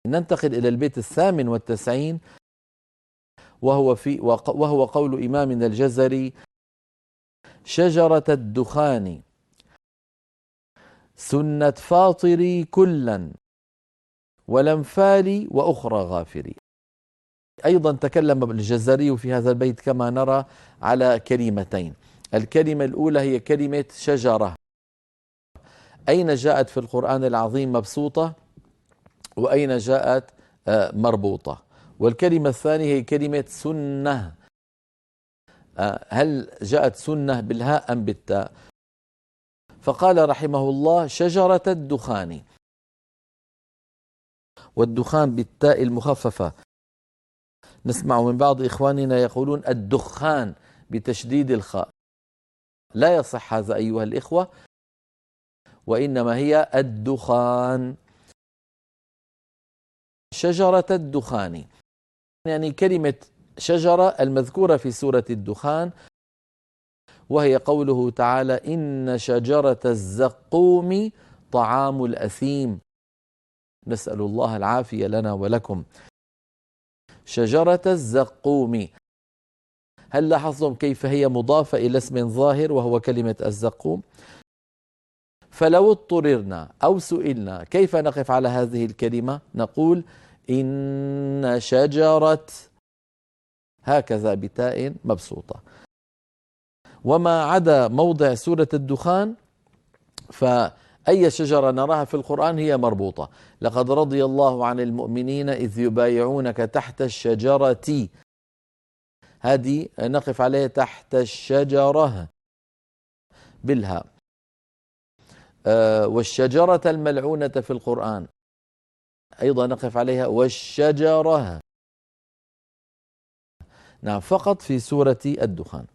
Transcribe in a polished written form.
ننتقل إلى البيت 98 وهو قول إمامنا الجزري: شجرة الدخان سنة فاطري كلا ولنفالي وأخرى غافري. أيضا تكلم الجزري في هذا البيت كما نرى على كلمتين. الكلمة الأولى هي كلمة شجرة، أين جاءت في القرآن العظيم مبسوطة وأين جاءت مربوطة. والكلمة الثانية هي كلمة سنة، هل جاءت سنة بالهاء أم بالتاء؟ فقال رحمه الله: شجرة الدخان، والدخان بالتاء المخففة. نسمع من بعض إخواننا يقولون الدخان بتشديد الخاء، لا يصح هذا أيها الإخوة، وإنما هي الدخان. شجرة الدخان يعني كلمة شجرة المذكورة في سورة الدخان، وهي قوله تعالى: إن شجرة الزقوم طعام الأثيم. نسأل الله العافية لنا ولكم. شجرة الزقوم، هل لاحظتم كيف هي مضافة إلى اسم ظاهر وهو كلمة الزقوم؟ فلو اضطررنا أو سئلنا كيف نقف على هذه الكلمة نقول: إن شجرة، هكذا بتاء مبسوطة. وما عدا موضع سورة الدخان فأي شجرة نراها في القرآن هي مربوطة. لقد رضي الله عن المؤمنين إذ يبايعونك تحت الشجرة، هذه نقف عليها تحت الشجرة بالهاء. والشجرة الملعونة في القرآن أيضا نقف عليها والشجرة، نعم، فقط في سورة الدخان.